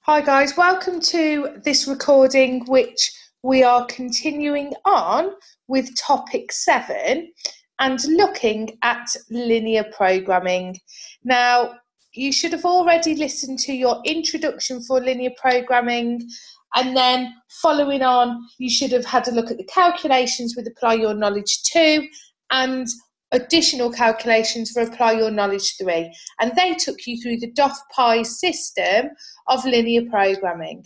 Hi guys, welcome to this recording which we are continuing on with topic 7 and looking at linear programming. Now, you should have already listened to your introduction for linear programming, and then following on you should have had a look at the calculations with apply your knowledge 2 and additional calculations for apply your knowledge 3, and they took you through the DOF-PI system of linear programming.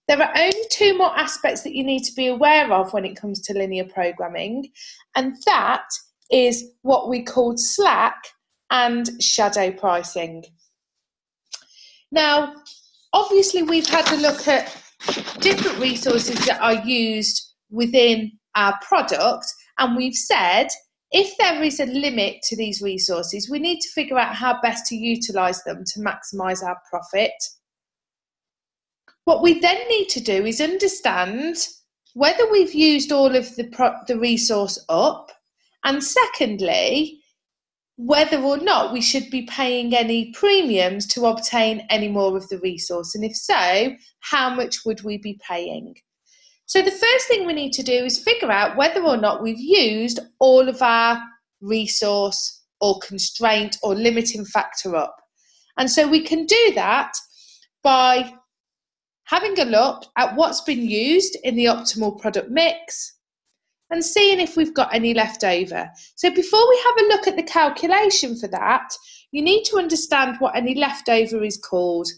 There are only 2 more aspects that you need to be aware of when it comes to linear programming, and that is what we called slack and shadow pricing. Now, obviously we've had a look at different resources that are used within our product, and we've said if there is a limit to these resources, we need to figure out how best to utilise them to maximise our profit. What we then need to do is understand whether we've used all of the resource up, and secondly, whether or not we should be paying any premiums to obtain any more of the resource, and if so, how much would we be paying? So the first thing we need to do is figure out whether or not we've used all of our resource or constraint or limiting factor up. And so we can do that by having a look at what's been used in the optimal product mix and seeing if we've got any left over. So before we have a look at the calculation for that, you need to understand what any leftover is called.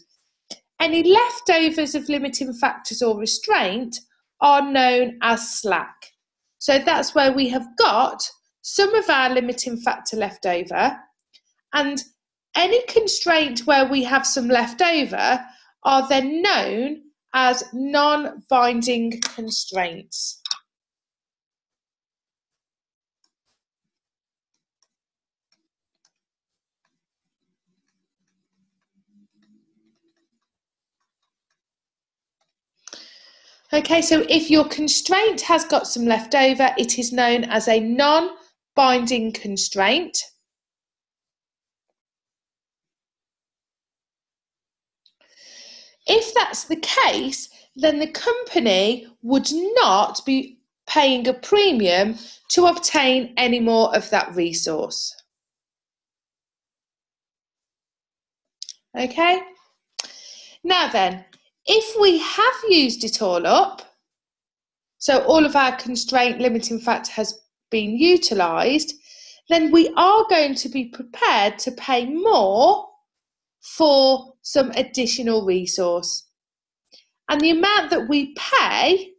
Any leftovers of limiting factors or restraint are known as slack. So that's where we have got some of our limiting factor left over, and any constraint where we have some left over are then known as non-binding constraints. Okay, so if your constraint has got some left over, it is known as a non-binding constraint. If that's the case, then the company would not be paying a premium to obtain any more of that resource. Okay? Now then, if we have used it all up, so all of our constraint limiting factor has been utilised, then we are going to be prepared to pay more for some additional resource. And the amount that we pay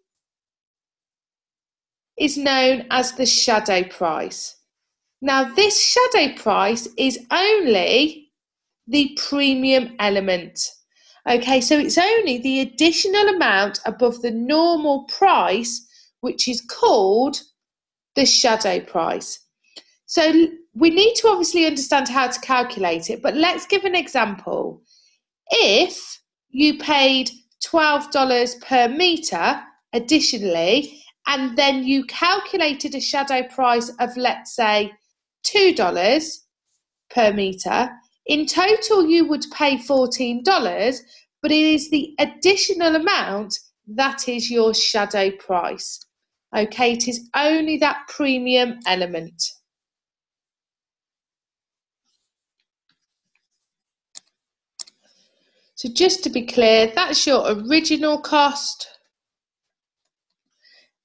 is known as the shadow price. Now, this shadow price is only the premium element. Okay, so it's only the additional amount above the normal price, which is called the shadow price. So we need to obviously understand how to calculate it, but let's give an example. If you paid $12 per metre additionally, and then you calculated a shadow price of, let's say, $2 per metre, in total you would pay $14, but it is the additional amount that is your shadow price. Okay, it is only that premium element. So just to be clear, that's your original cost.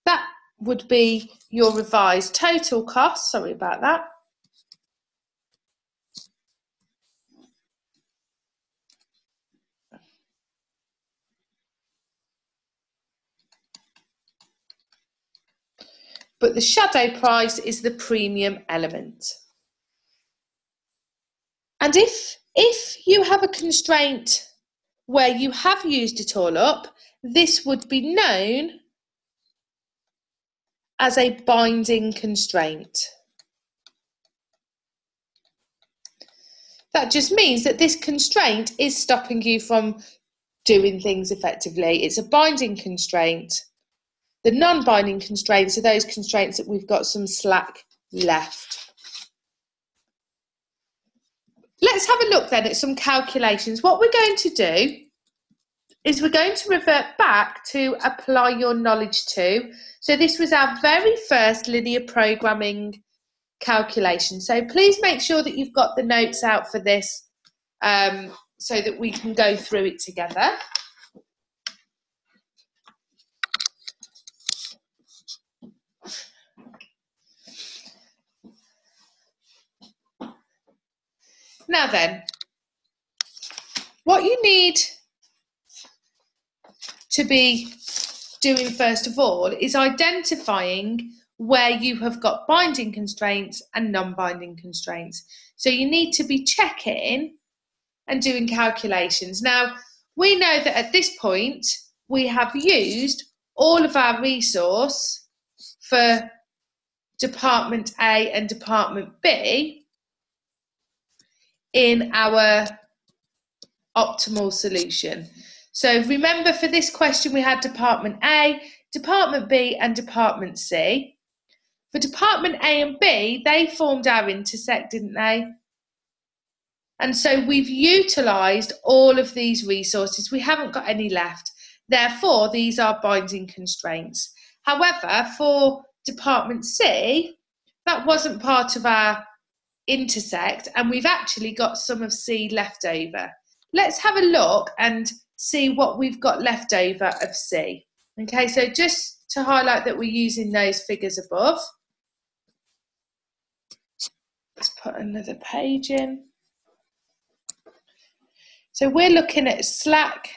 That would be your revised total cost. Sorry about that. But the shadow price is the premium element. And if you have a constraint where you have used it all up, this would be known as a binding constraint. That just means that this constraint is stopping you from doing things effectively. It's a binding constraint. The non-binding constraints are those constraints that we've got some slack left. Let's have a look then at some calculations. What we're going to do is we're going to revert back to apply your knowledge to. So this was our very first linear programming calculation. So please make sure that you've got the notes out for this so that we can go through it together. Now then, what you need to be doing first of all is identifying where you have got binding constraints and non-binding constraints. So you need to be checking and doing calculations. Now, we know that at this point, we have used all of our resource for Department A and Department B in our optimal solution. So remember, for this question, we had Department A, Department B, and Department C. For Department A and B, they formed our intersect, didn't they? And so we've utilised all of these resources. We haven't got any left. Therefore, these are binding constraints. However, for Department C, that wasn't part of our intersect, and we've actually got some of C left over. Let's have a look and see what we've got left over of C. Okay, so just to highlight that we're using those figures above. Let's put another page in. So we're looking at slack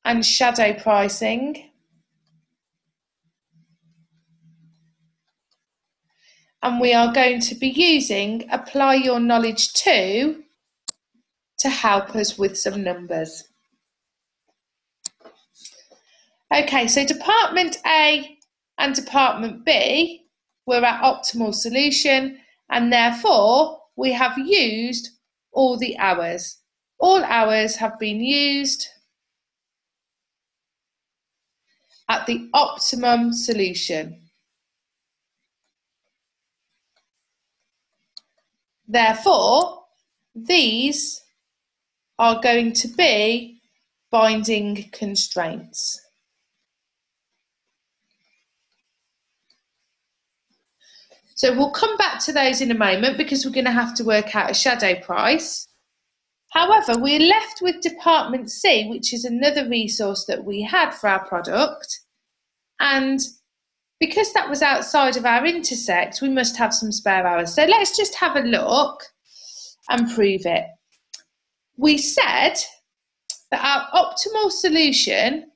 and shadow pricing. And we are going to be using apply your knowledge to help us with some numbers. Okay, so Department A and Department B were our optimal solution, and therefore we have used all the hours. All hours have been used at the optimum solution. Therefore, these are going to be binding constraints. So we'll come back to those in a moment because we're going to have to work out a shadow price. However, we're left with Department C, which is another resource that we had for our product. And because that was outside of our intersect, we must have some spare hours. So let's just have a look and prove it. We said that our optimal solution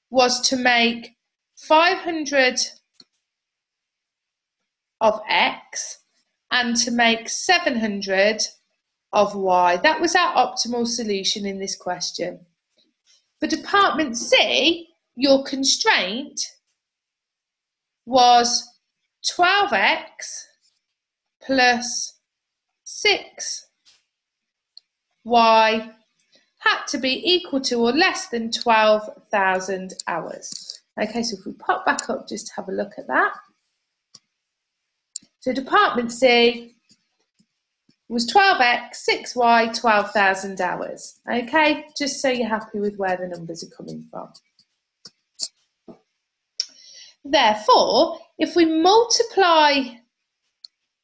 was to make 500 of X and to make 700 of Y. That was our optimal solution in this question. For Department C, your constraint was 12X plus 6Y had to be equal to or less than 12,000 hours. Okay, so if we pop back up just to have a look at that. So Department C was 12X, 6Y, 12,000 hours. Okay, just so you're happy with where the numbers are coming from. Therefore, if we multiply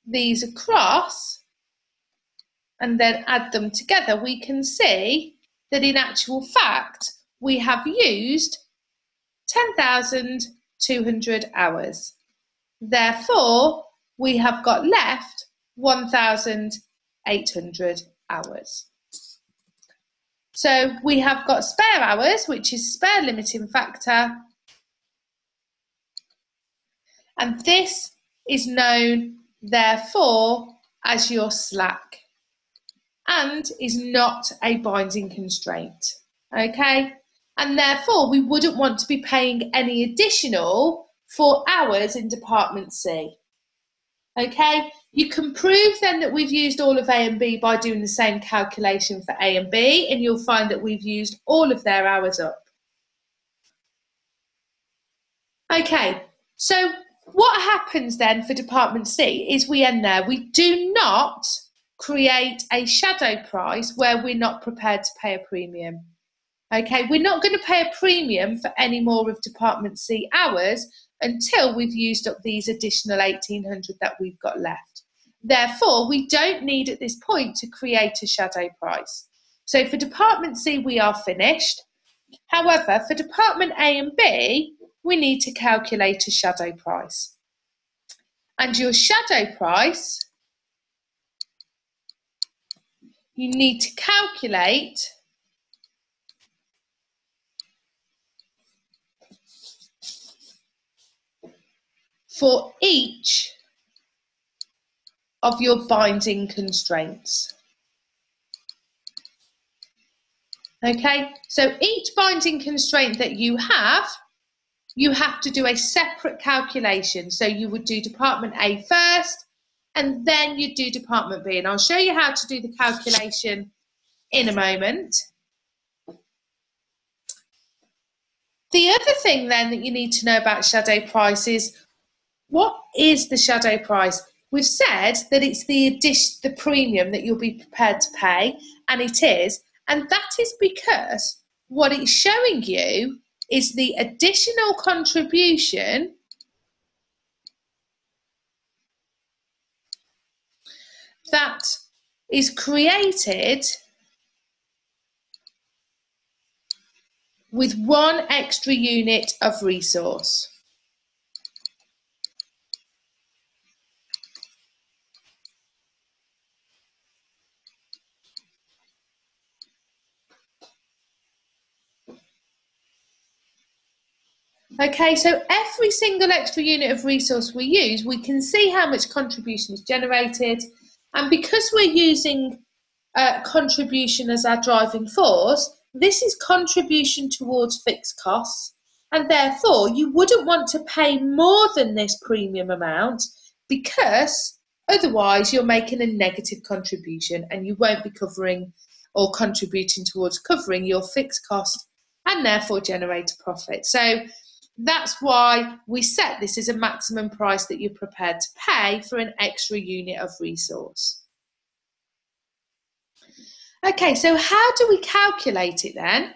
these across and then add them together, we can see that in actual fact, we have used 10,200 hours. Therefore, we have got left 1,800 hours. So we have got spare hours, which is spare limiting factor, and this is known, therefore, as your slack and is not a binding constraint, okay? And therefore, we wouldn't want to be paying any additional for hours in Department C, okay? You can prove then that we've used all of A and B by doing the same calculation for A and B, and you'll find that we've used all of their hours up. Okay, so what happens then for Department C is we end there. We do not create a shadow price where we're not prepared to pay a premium. Okay, we're not going to pay a premium for any more of Department C hours until we've used up these additional 1,800 that we've got left. Therefore, we don't need at this point to create a shadow price. So for Department C, we are finished. However, for Department A and B, we need to calculate a shadow price. And your shadow price, you need to calculate for each of your binding constraints. Okay, so each binding constraint that you have to do a separate calculation. So you would do Department A first, and then you do Department B. And I'll show you how to do the calculation in a moment. The other thing then that you need to know about shadow price is, what is the shadow price? We've said that it's the premium that you'll be prepared to pay, and it is. And that is because what it's showing you is the additional contribution that is created with one extra unit of resource. Okay, so every single extra unit of resource we use, we can see how much contribution is generated. And because we're using contribution as our driving force, this is contribution towards fixed costs. And therefore, you wouldn't want to pay more than this premium amount, because otherwise you're making a negative contribution and you won't be covering or contributing towards covering your fixed cost and therefore generate a profit. So that's why we set this as a maximum price that you're prepared to pay for an extra unit of resource. Okay, so how do we calculate it then?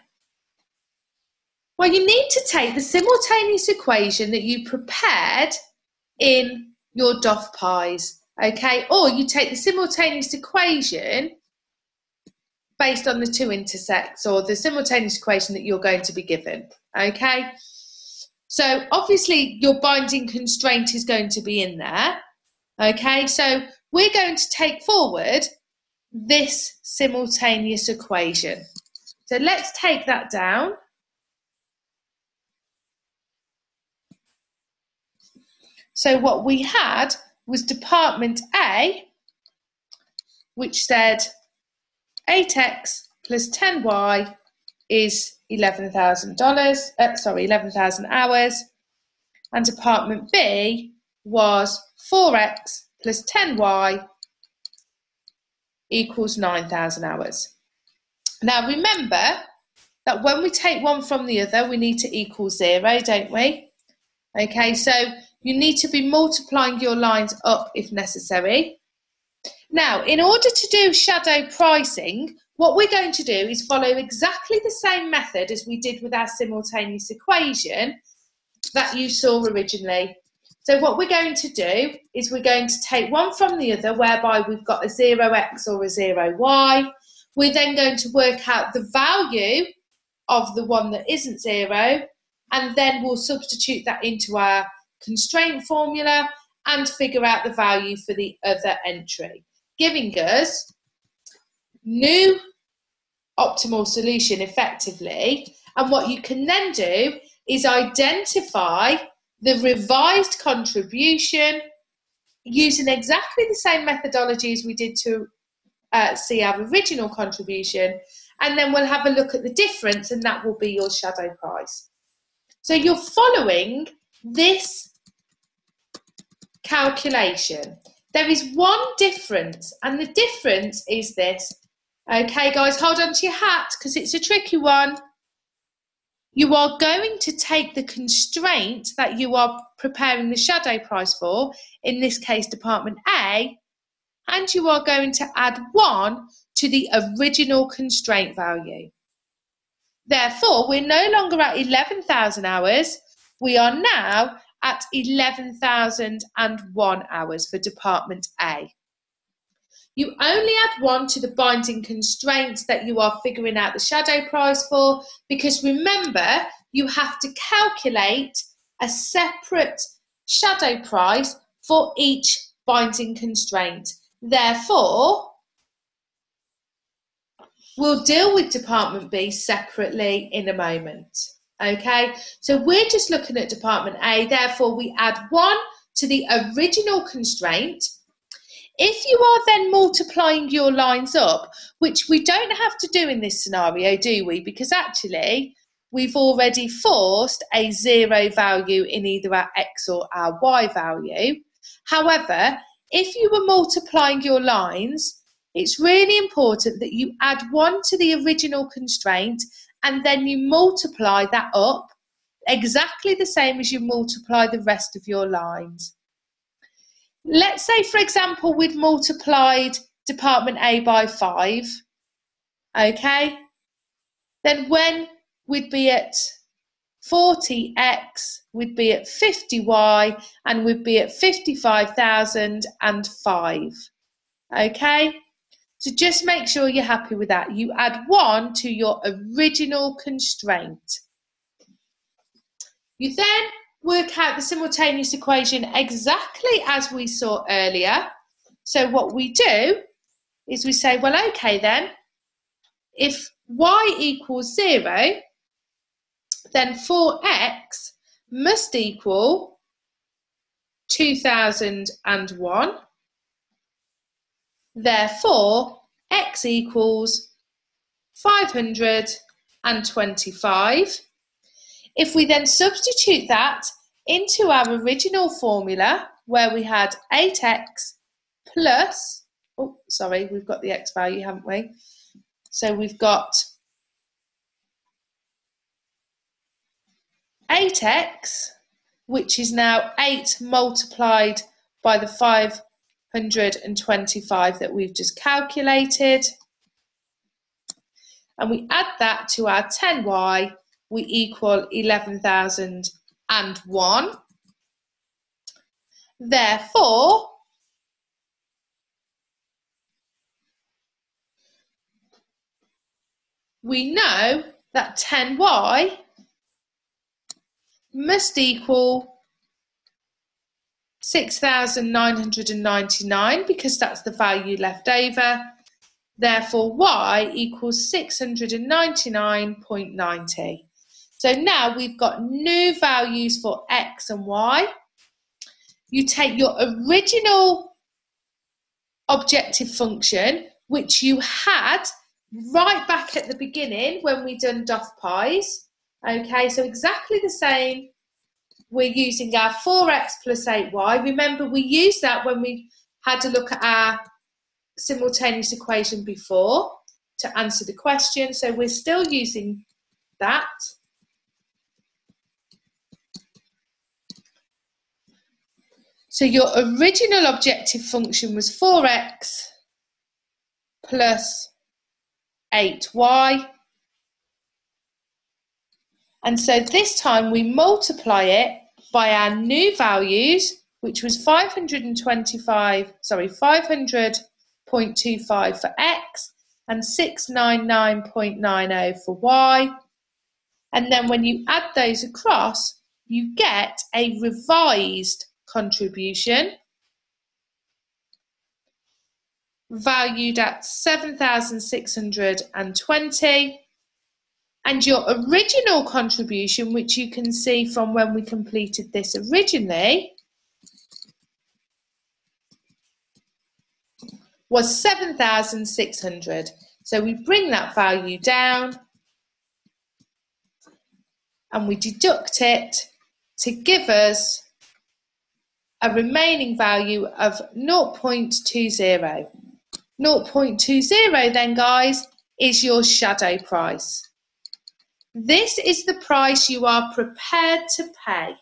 Well, you need to take the simultaneous equation that you prepared in your DOF pies, okay? Or you take the simultaneous equation based on the two intersects, or the simultaneous equation that you're going to be given, okay? So obviously your binding constraint is going to be in there, okay? So we're going to take forward this simultaneous equation. So let's take that down. So what we had was Department A, which said 8x plus 10y is $11,000 hours, and Department B was 4x plus 10y equals 9,000 hours. Now remember that when we take one from the other, we need to equal 0, don't we? Okay, so you need to be multiplying your lines up if necessary. Now, in order to do shadow pricing, what we're going to do is follow exactly the same method as we did with our simultaneous equation that you saw originally. So what we're going to do is we're going to take one from the other, whereby we've got a 0x or a 0y. We're then going to work out the value of the one that isn't 0, and then we'll substitute that into our constraint formula and figure out the value for the other entry, giving us new optimal solution effectively. And what you can then do is identify the revised contribution using exactly the same methodology as we did to see our original contribution, and then we'll have a look at the difference, and that will be your shadow price. So you're following this calculation. There is one difference, and the difference is this. Okay, guys, hold on to your hat because it's a tricky one. You are going to take the constraint that you are preparing the shadow price for, in this case Department A, and you are going to add 1 to the original constraint value. Therefore, we're no longer at 11,000 hours. We are now at 11,001 hours for Department A. You only add 1 to the binding constraints that you are figuring out the shadow price for, because remember, you have to calculate a separate shadow price for each binding constraint. Therefore, we'll deal with Department B separately in a moment. Okay, so we're just looking at Department A, therefore we add 1 to the original constraint. If you are then multiplying your lines up, which we don't have to do in this scenario, do we? Because actually, we've already forced a 0 value in either our X or our Y value. However, if you were multiplying your lines, it's really important that you add 1 to the original constraint and then you multiply that up exactly the same as you multiply the rest of your lines. Let's say, for example, we'd multiplied Department A by 5, okay? Then when we'd be at 40x, we'd be at 50y, and we'd be at 55,005, okay? So just make sure you're happy with that. You add 1 to your original constraint. You then work out the simultaneous equation exactly as we saw earlier. So what we do is we say, well, okay then, if y equals 0, then 4x must equal 2001. Therefore, x equals 525. If we then substitute that into our original formula, where we had 8x plus, oh, sorry, we've got the x value, haven't we? So we've got 8x, which is now 8 multiplied by the 525 that we've just calculated. And we add that to our 10y, we equal 11,001. Therefore, we know that 10y must equal 6,999 because that's the value left over. Therefore, y equals 699.90. So now we've got new values for x and y. You take your original objective function, which you had right back at the beginning when we done doff pies. Okay, so exactly the same. We're using our 4x plus 8y. Remember, we used that when we had to look at our simultaneous equation before to answer the question. So we're still using that. So your original objective function was 4x plus 8y. And so this time we multiply it by our new values, which was 500.25 for x and 699.90 for y. And then when you add those across, you get a revised contribution valued at 7,620, and your original contribution, which you can see from when we completed this originally, was 7,600. So we bring that value down and we deduct it to give us a remaining value of 0.20. 0.20 then, guys, is your shadow price. This is the price you are prepared to pay.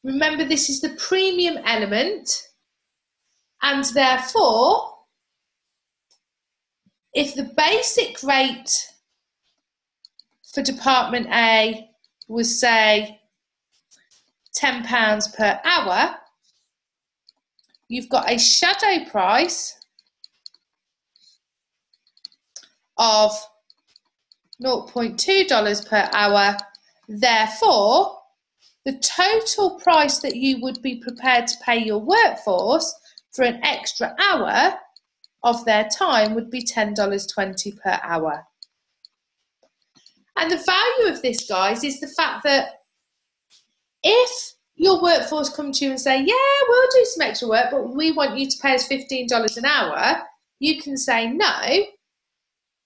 Remember, this is the premium element, and therefore, if the basic rate for Department A was, say, £10 per hour, you've got a shadow price of $0.2 per hour. Therefore, the total price that you would be prepared to pay your workforce for an extra hour of their time would be $10.20 per hour. And the value of this, guys, is the fact that if your workforce come to you and say, yeah, we'll do some extra work, but we want you to pay us $15 an hour, you can say, no,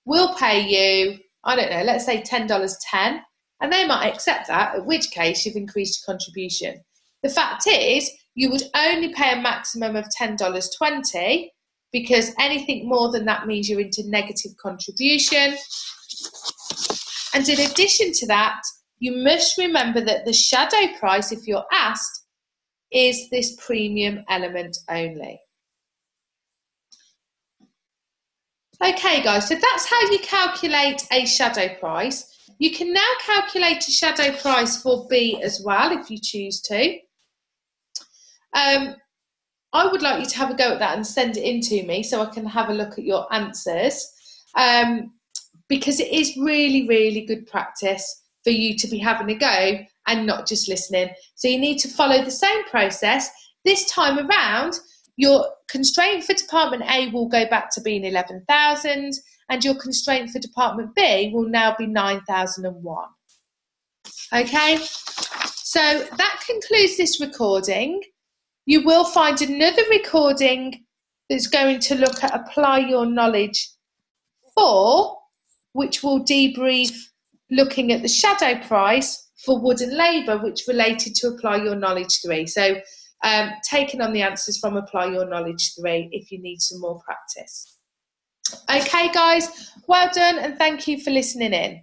we'll pay you, I don't know, let's say $10.10, and they might accept that, in which case you've increased your contribution. The fact is, you would only pay a maximum of $10.20, because anything more than that means you're into negative contribution. And in addition to that, you must remember that the shadow price, if you're asked, is this premium element only. Okay, guys, so that's how you calculate a shadow price. You can now calculate a shadow price for B as well, if you choose to. I would like you to have a go at that and send it in to me so I can have a look at your answers, because it is really, really good practice for you to be having a go and not just listening. So you need to follow the same process. This time around, your constraint for Department A will go back to being 11,000, and your constraint for Department B will now be 9,001. Okay, so that concludes this recording. You will find another recording that's going to look at Apply Your Knowledge 4, which will debrief looking at the shadow price for wood and labour, which related to Apply Your Knowledge 3. So taking on the answers from Apply Your Knowledge 3 if you need some more practice. Okay, guys, well done, and thank you for listening in.